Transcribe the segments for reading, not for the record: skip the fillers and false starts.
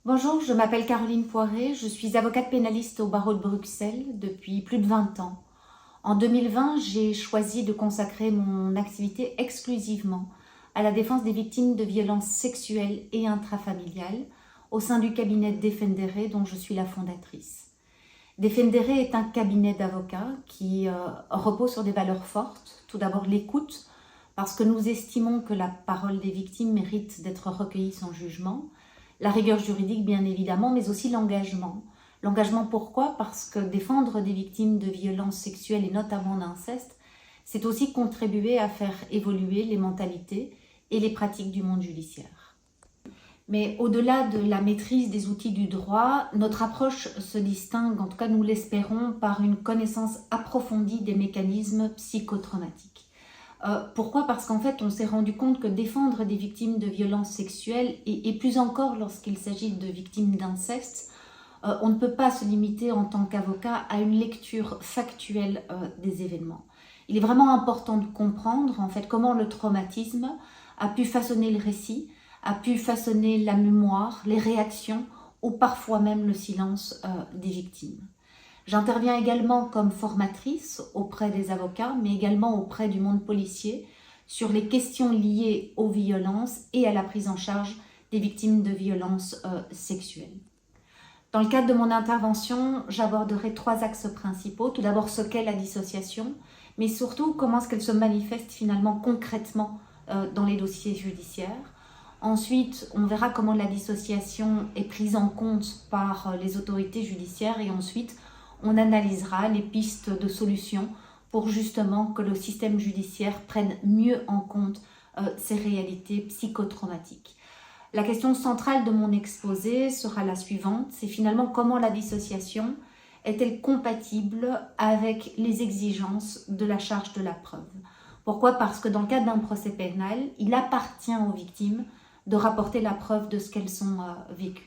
Bonjour, je m'appelle Caroline Poiré, je suis avocate pénaliste au barreau de Bruxelles depuis plus de 20 ans. En 2020, j'ai choisi de consacrer mon activité exclusivement à la défense des victimes de violences sexuelles et intrafamiliales au sein du cabinet Defendere dont je suis la fondatrice. Defendere est un cabinet d'avocats qui repose sur des valeurs fortes. Tout d'abord l'écoute, parce que nous estimons que la parole des victimes mérite d'être recueillie sans jugement. La rigueur juridique, bien évidemment, mais aussi l'engagement. L'engagement, pourquoi? Parce que défendre des victimes de violences sexuelles et notamment d'inceste, c'est aussi contribuer à faire évoluer les mentalités et les pratiques du monde judiciaire. Mais au-delà de la maîtrise des outils du droit, notre approche se distingue, en tout cas nous l'espérons, par une connaissance approfondie des mécanismes psychotraumatiques. Pourquoi? Parce qu'en fait, on s'est rendu compte que défendre des victimes de violences sexuelles, et plus encore lorsqu'il s'agit de victimes d'inceste, on ne peut pas se limiter en tant qu'avocat à une lecture factuelle des événements. Il est vraiment important de comprendre en fait comment le traumatisme a pu façonner le récit, a pu façonner la mémoire, les réactions ou parfois même le silence des victimes. J'interviens également comme formatrice auprès des avocats, mais également auprès du monde policier sur les questions liées aux violences et à la prise en charge des victimes de violences sexuelles. Dans le cadre de mon intervention, j'aborderai 3 axes principaux. Tout d'abord, ce qu'est la dissociation, mais surtout comment est-ce qu'elle se manifeste finalement concrètement dans les dossiers judiciaires. Ensuite, on verra comment la dissociation est prise en compte par les autorités judiciaires et ensuite, on analysera les pistes de solutions pour justement que le système judiciaire prenne mieux en compte ces réalités psychotraumatiques. La question centrale de mon exposé sera la suivante, c'est finalement comment la dissociation est-elle compatible avec les exigences de la charge de la preuve. Pourquoi? Parce que dans le cadre d'un procès pénal, il appartient aux victimes de rapporter la preuve de ce qu'elles ont vécu.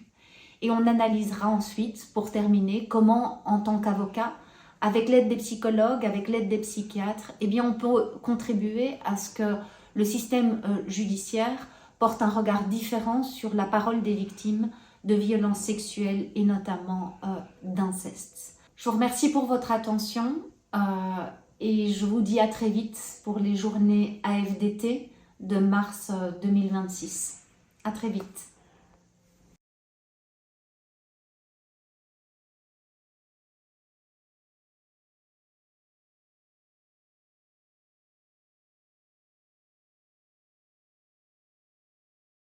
Et on analysera ensuite, pour terminer, comment, en tant qu'avocat, avec l'aide des psychologues, avec l'aide des psychiatres, eh bien, on peut contribuer à ce que le système judiciaire porte un regard différent sur la parole des victimes de violences sexuelles et notamment d'inceste. Je vous remercie pour votre attention et je vous dis à très vite pour les journées AFDT de mars 2026. À très vite.